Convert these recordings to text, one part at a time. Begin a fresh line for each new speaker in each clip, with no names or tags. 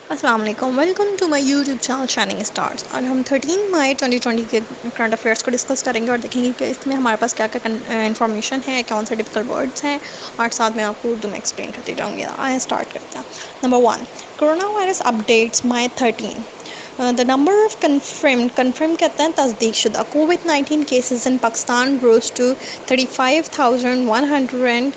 السلام علیکم، welcome to my YouTube channel shining stars. اور ہم 13 مئی 2020 کے کرنٹ افیئرس کو ڈسکس کریں گے اور دیکھیں گے کہ اس میں ہمارے پاس کیا کیا انفارمیشن ہے، کون سے ڈفیکلٹ ورڈس ہیں، اور ساتھ میں آپ کو اردو میں ایکسپلین کرتی جاؤں گی. آئیں اسٹارٹ کرتے ہیں. Number 1، corona virus updates May 13. The number of confirm کہتے ہیں تصدیق شدہ کووڈ-19 cases in Pakistan rose to 35,101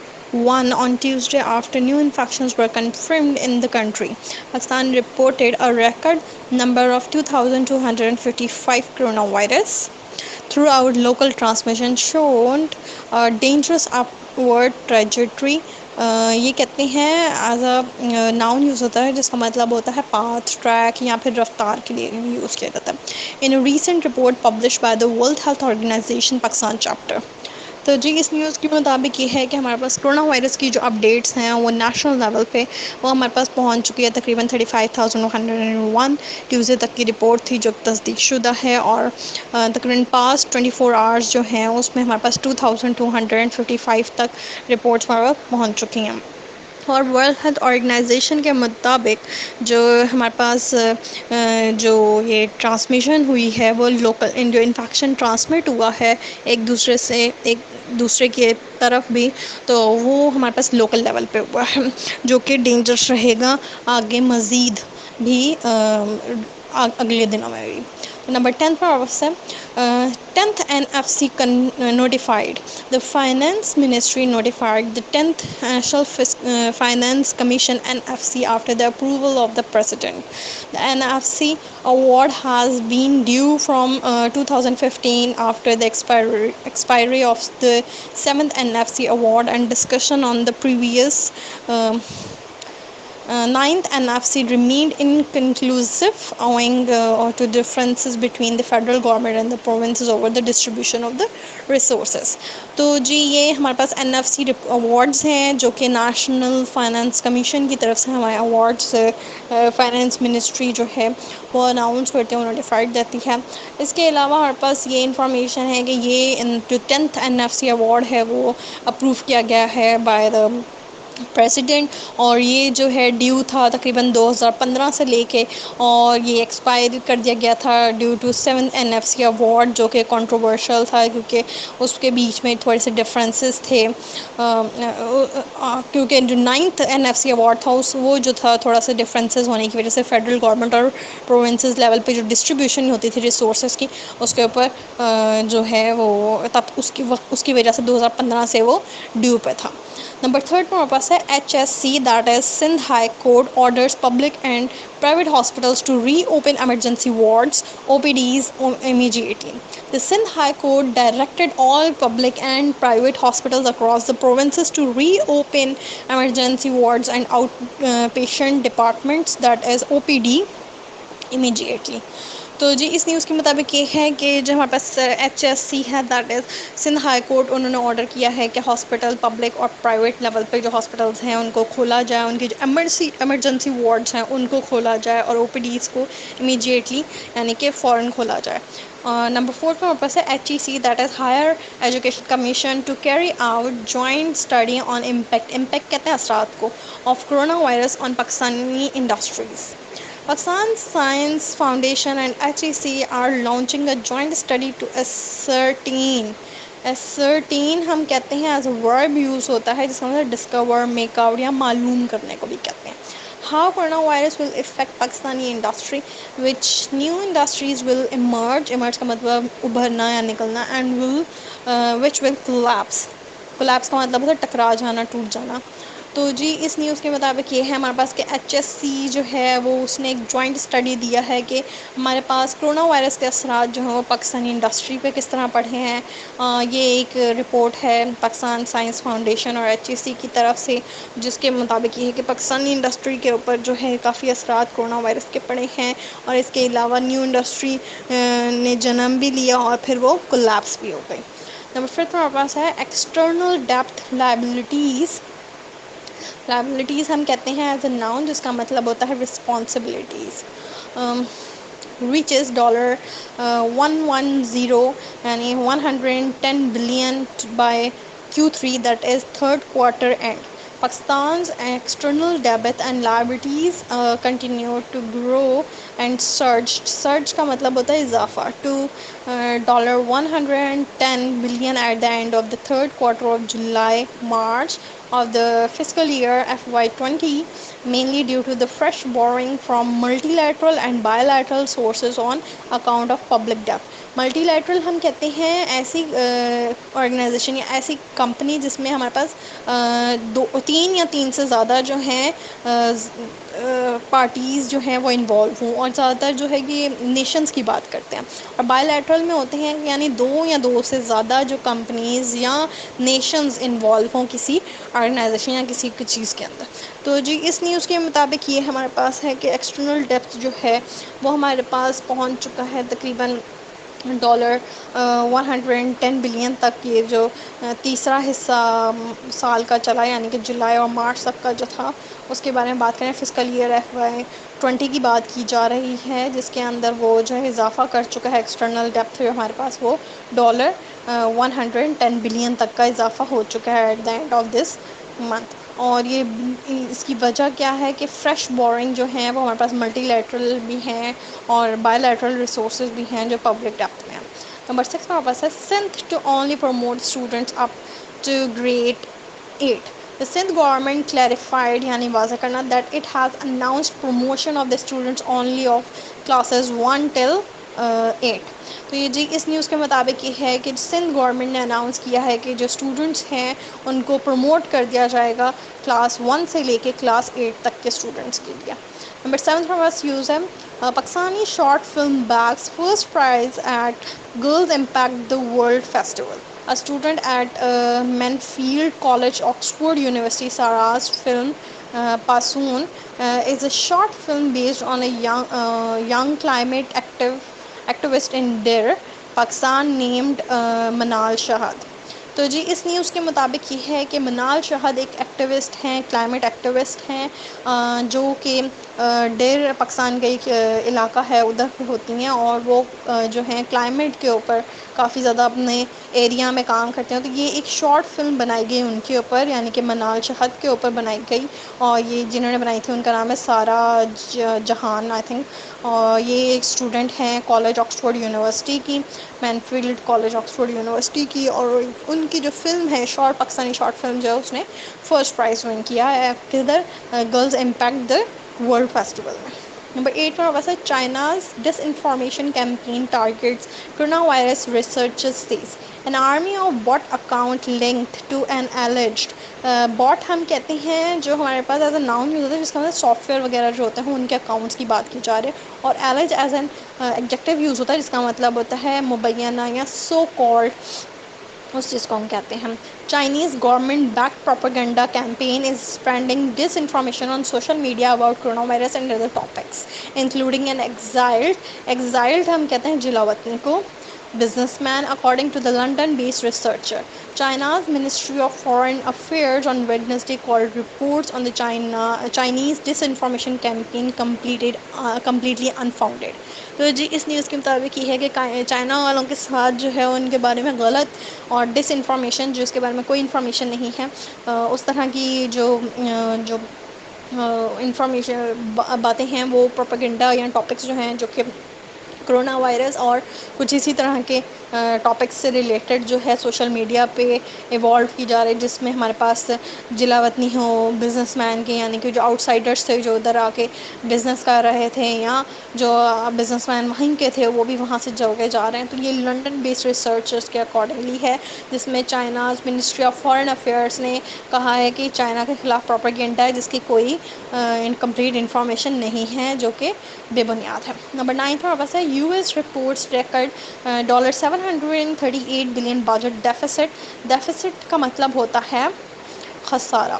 on Tuesday after new infections were confirmed in the country. Pakistan reported a record number of 2,255 coronavirus. Throughout, local transmission showed a dangerous upward trajectory. یہ کہتے ہیں as a noun use ہوتا ہے جس کا مطلب ہوتا ہے پاتھ، ٹریک یا پھر رفتار کے لیے یوز کیا جاتا ہے. In recent report publish by the world health organization Pakistan chapter. تو جی اس نیوز کے مطابق یہ ہے کہ ہمارے پاس کرونا وائرس کی جو اپڈیٹس ہیں وہ نیشنل لیول پہ وہ ہمارے پاس پہنچ چکی ہے. تقریباً 35,101 ٹیوزڈے تک کی رپورٹ تھی جو تصدیق شدہ ہے، اور تقریباً پاسٹ 24 آورس جو ہیں اس میں ہمارے پاس 2,255 تک رپورٹس ہمارے پاس پہنچ چکی ہیں. اور ورلڈ ہیلتھ آرگنائزیشن کے مطابق جو ہمارے پاس جو یہ ٹرانسمیشن ہوئی ہے وہ لوکل جو انفیکشن ٹرانسمٹ ہوا ہے ایک دوسرے کے طرف بھی، تو وہ ہمارے پاس لوکل لیول پہ ہوا ہے جو کہ ڈینجرس رہے گا آگے مزید بھی اگلے دنوں میں بھی. نمبر 10 پر آفس ہے 10th NFC notified. The Finance Ministry notified the 10th National Finance Commission (NFC) after the approval of the President. The NFC award has been due from 2015 after the expiry of the 7th NFC award and discussion on the previous 9th NFC remained inconclusive owing to differences between the federal government and the provinces over the distribution of the resources. تو جی یہ ہمارے پاس NFC awards ہیں جو کہ national finance commission کی طرف سے ہمارے ایوارڈز فائنانس منسٹری جو ہے وہ اناؤنس کرتے ہیں، نوٹیفائڈ دیتی ہے. اس کے علاوہ ہمارے پاس یہ انفارمیشن ہے کہ یہ جو 10th NFC ایوارڈ ہے وہ اپروو کیا گیا ہے بائی دا پریسیڈنٹ، اور یہ جو ہے ڈیو تھا تقریباً 2015 سے لے کے، اور یہ ایکسپائر کر دیا گیا تھا due to 7th NFC award جو کہ کنٹروورشل تھا کیونکہ اس کے بیچ میں تھوڑے سے ڈفرینسز تھے. کیونکہ جو 9th NFC ایوارڈ تھا وہ جو تھا تھوڑا سا ڈفرینسز ہونے کی وجہ سے فیڈرل گورنمنٹ اور پروونسز لیول پہ جو ڈسٹریبیوشن ہوتی تھی ریسورسز کی اس کے اوپر جو ہے وہ تب اس کی وجہ سے 2015 سے وہ ڈیو پہ تھا. نمبر 3 پر ہمارے پاس ہے HSC that is Sindh high court orders public and private hospitals to reopen emergency wards (OPDs) immediately. The Sindh High Court directed all public and private hospitals across the provinces to reopen emergency wards and outpatient departments that is OPD immediately. تو جی اس news کے مطابق یہ ہے کہ جو ہمارے پاس HSC ہے that is Sindh high court, انہوں نے آرڈر کیا ہے کہ ہاسپٹل پبلک اور پرائیویٹ لیول پہ جو ہاسپٹلس ہیں ان کو کھولا جائے، ان کی جو ایمرجنسی وارڈس ہیں ان کو کھولا جائے، اور OPDs کو امیڈیٹلی یعنی کہ فوراً کھولا جائے. نمبر 4 پہ ہمارے پاس ہے HEC that is higher education commission to carry out joint study on impact کہتے ہیں اثرات کو of corona virus on Pakistani industries. Pakistan Science Foundation and HEC are launching a joint study to ascertain ہم کہتے ہیں ایز اے ورب use ہوتا ہے جس کا مطلب ڈسکور، میک آؤٹ یا معلوم کرنے کو بھی کہتے ہیں. How coronavirus will affect Pakistani industry, which new industries will emerge کا مطلب ابھرنا یا نکلنا، which will collapse کا مطلب ہوتا ہے ٹکرا جانا، ٹوٹ جانا. تو جی اس نیوز کے مطابق یہ ہے ہمارے پاس کہ HSC جو ہے وہ اس نے ایک جوائنٹ اسٹڈی دیا ہے کہ ہمارے پاس کرونا وائرس کے اثرات جو ہیں وہ پاکستانی انڈسٹری پہ کس طرح پڑے ہیں. یہ ایک رپورٹ ہے پاکستان سائنس فاؤنڈیشن اور HEC کی طرف سے جس کے مطابق یہ ہے کہ پاکستانی انڈسٹری کے اوپر جو ہے کافی اثرات کرونا وائرس کے پڑے ہیں، اور اس کے علاوہ نیو انڈسٹری نے جنم بھی لیا اور پھر وہ کولیپس بھی ہو گئی. نمبر 5 ہمارے پاس ہے ایکسٹرنل ڈیپتھ لائبلٹیز ہم کہتے ہیں ایز اے ناؤن جس کا مطلب ہوتا ہے رسپانسبلٹیز. ریچز $110 یعنی 110 billion by Q3 that is third quarter and. Pakistan's external debt and liabilities continue to grow and surged. Surge کا مطلب ہوتا ہے اضافہ to $110 billion at the end of the third quarter of July March of the fiscal year FY20, mainly due to the fresh borrowing from multilateral and bilateral sources on account of public debt. Multi lateral ہم کہتے ہیں ایسی organization یا ایسی company جس میں ہمارے پاس تین یا تین سے زیادہ جو ہیں پارٹیز جو ہیں وہ انوالو ہوں، اور زیادہ تر جو ہے یہ نیشنز کی بات کرتے ہیں. اور بائی لیٹرل میں ہوتے ہیں یعنی دو یا دو سے زیادہ جو کمپنیز یا نیشنز انوالو ہوں کسی آرگنائزیشن یا کسی چیز کے اندر. تو جی اس نیوز کے مطابق یہ ہمارے پاس ہے کہ ایکسٹرنل ڈیپتھ جو ہے وہ ہمارے پاس پہنچ چکا ہے تقریباً $110 بلین تک. یہ جو تیسرا حصہ سال کا چلا یعنی کہ جولائی اور مارچ تک کا جو تھا اس کے بارے میں بات کریں. فسکل ایئر FY20 کی بات کی جا رہی ہے جس کے اندر وہ جو ہے اضافہ کر چکا ہے. ایکسٹرنل ڈیپتھ جو ہمارے پاس وہ $110 بلین تک کا اضافہ ہو چکا ہے at the end of this month. اور یہ اس کی وجہ کیا ہے کہ فریش بورنگ جو ہیں وہ ہمارے پاس ملٹی لیٹرل بھی ہیں اور بائی لیٹرل ریسورسز بھی ہیں جو پبلک ڈیپتھ میں ہیں. نمبر 6 ہمارے پاس ہے Sindh to only promote students up to grade 8. The Sindh government clarified یعنی واضح کرنا that it has announced promotion of the students only of classes 1 till 8. تو یہ جی اس نیوز کے مطابق یہ ہے کہ سندھ گورنمنٹ نے اناؤنس کیا ہے کہ جو اسٹوڈنٹس ہیں ان کو پروموٹ کر دیا جائے گا کلاس 1 سے لے کے کلاس 8 تک کے اسٹوڈنٹس کے لیے. نمبر 7 ہمارے پاس یوز ہے Pakistani short film bags first prize at girls impact the world festival. A student at Manfield College, Oxford University, Saras film Pasoon is a short film based on a young climate activist in Dir, Pakistan named Manal Shahad. تو جی اس news کے مطابق یہ ہے کہ منال شہد ایک activist ہیں، کلائمیٹ ایکٹیوسٹ ہیں جو کہ ڈیر پاکستان کا ایک علاقہ ہے ادھر پہ ہوتی ہیں، اور وہ جو ہیں کلائمیٹ کے اوپر کافی زیادہ اپنے ایریا میں کام کرتے ہیں. تو یہ ایک شارٹ فلم بنائی گئی ان کے اوپر یعنی کہ منال شہد کے اوپر بنائی گئی، اور یہ جنہوں نے بنائی تھی ان کا نام ہے سارا جہان آئی تھنک. اور یہ ایک اسٹوڈنٹ ہیں کالج آکسفورڈ یونیورسٹی کی، مینفیلڈ کالج آکسفورڈ یونیورسٹی کی، اور ان کی جو فلم ہے پاکستانی شارٹ فلم جو ہے اس نے فرسٹ پرائز ون کیا ہے کدھر girls impact the world festival میں. نمبر 8 پر ویسے China's disinformation campaign targets corona virus researchers says an army of bot account linked to an alleged bot ہم کہتے ہیں جو ہمارے پاس ایز اے ناؤن یوز ہوتا ہے جس کا مطلب سافٹ ویئر وغیرہ جو ہوتے ہیں ان کے اکاؤنٹس کی بات کی جا رہی ہے، اور ایلیج ایز این ایڈجیکٹیو یوز ہوتا ہے جس کا مطلب ہوتا ہے مبینہ یا سو کالڈ، اس چیز کو ہم کہتے ہیں. Chinese government backed propaganda campaign is spreading disinformation on social media about coronavirus and other topics including an exiled ہم کہتے ہیں جلا وطنی کو business man. According to the London based researcher, China's Ministry of Foreign Affairs on Wednesday called reports on the Chinese disinformation campaign completely unfounded. تو جی اس news کے مطابق یہ ہے کہ چائنا والوں کے ساتھ جو ہے ان کے بارے میں غلط اور ڈس انفارمیشن جس کے بارے میں کوئی انفارمیشن نہیں ہے اس طرح کی جو انفارمیشن باتیں ہیں وہ پروپیگنڈا یا ٹاپکس جو ہیں جو کہ کرونا وائرس اور کچھ اسی طرح کے ٹاپکس سے ریلیٹڈ جو ہے سوشل میڈیا پہ ایوالو کی جا رہی ہے، جس میں ہمارے پاس جلا وطنی ہو بزنس مین کے یعنی کہ جو آؤٹ سائڈرس تھے جو ادھر آ کے بزنس کر رہے تھے یا جو بزنس مین وہیں کے تھے وہ بھی وہاں سے جگہ جا رہے ہیں. تو یہ لنڈن بیسڈ ریسرچرس کے اکارڈنگلی ہے جس میں China's ministry of foreign affairs نے کہا ہے کہ چائنا کے خلاف پروپیگنڈا ہے جس کی کوئی کمپلیٹ انفارمیشن نہیں ہے جو کہ بے بنیاد ہے. نمبر 9 پر بس ہے US reports record $738 billion budget deficit. Deficits کا مطلب ہوتا ہے خسارہ.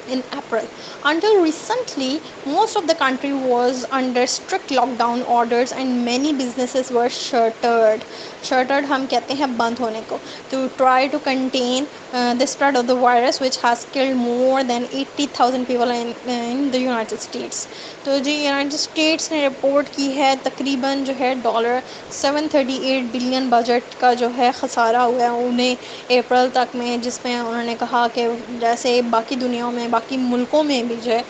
in April. Until recently, most of the country was under strict lockdown orders and many businesses were shuttered. Shuttered ہم کہتے ہیں بند ہونے کو. To try to contain the spread of the virus which has killed more than 80,000 people in the United States. تو جی United States نے report کی ہے تقریباً جو ہے $738 بلین بجٹ کا جو ہے خسارہ ہوا ہے انہیں اپریل تک میں، جس میں انہوں نے کہا کہ جیسے باقی دنیا میں باقی ملکوں میں بھی جو ہے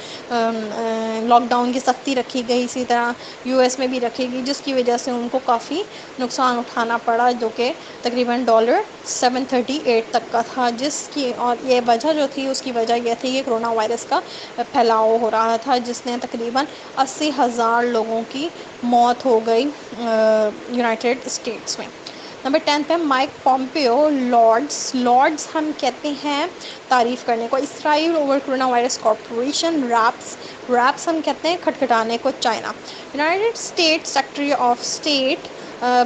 لاک ڈاؤن کی سختی رکھی گئی، اسی طرح یو ایس میں بھی رکھے گی، جس کی وجہ سے ان کو کافی نقصان اٹھانا پڑا، جو کہ تقریباً $738 تک کا تھا، جس کی اور یہ وجہ جو تھی اس کی وجہ یہ تھی کہ کرونا وائرس کا پھیلاؤ ہو رہا تھا، جس نے تقریباً 80,000 لوگوں کی موت ہو گئی یونائٹڈ اسٹیٹس میں. نمبر 10 پہ مائک پومپیو. لارڈس ہم کہتے ہیں تعریف کرنے کو. Israel over corona virus corporation. ریپس ہم کہتے ہیں کھٹکھٹانے کو. China. United state secretary of state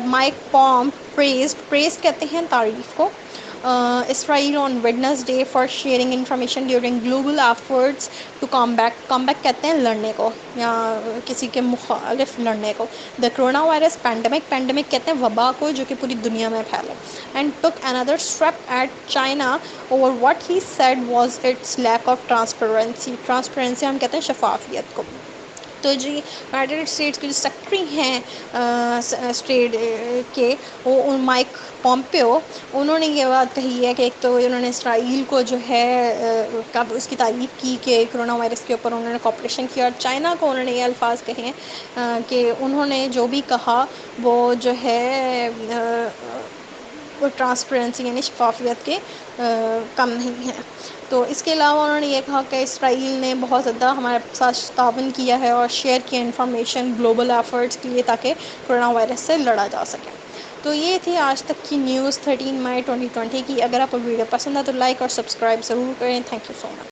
Mike praise کہتے ہیں تعریف کو. Israel on Wednesday for sharing information during global efforts to combat کہتے ہیں لڑنے کو یا کسی کے مخالف لڑنے کو. دا کرونا وائرس پینڈمک کہتے ہیں وبا کو جو کہ پوری دنیا میں پھیلے. اینڈ ٹک اندر step at China over what he said was its lack of transparency ہم کہتے ہیں شفافیت کو. تو جی یونائٹیڈ اسٹیٹس کے جو سیکرٹری ہیں اسٹیٹ کے وہ مائک پومپیو، انہوں نے یہ بات کہی ہے کہ ایک تو انہوں نے اسرائیل کو جو ہے اس کی تعریف کی کہ کرونا وائرس کے اوپر انہوں نے کوپریشن کیا، اور چائنا کو انہوں نے یہ الفاظ کہے ہیں کہ انہوں نے جو بھی کہا وہ جو ہے وہ ٹرانسپیرنسی یعنی شفافیت کے کم نہیں ہے. تو اس کے علاوہ انہوں نے یہ کہا کہ اسرائیل نے بہت زیادہ ہمارے ساتھ تعاون کیا ہے اور شیئر کیا انفارمیشن گلوبل ایفرٹس کے لیے تاکہ کرونا وائرس سے لڑا جا سکے. تو یہ تھی آج تک کی نیوز 13 مئی 2020 کی. اگر آپ کو ویڈیو پسند ہے تو لائک اور سبسکرائب ضرور کریں. Thank you so much.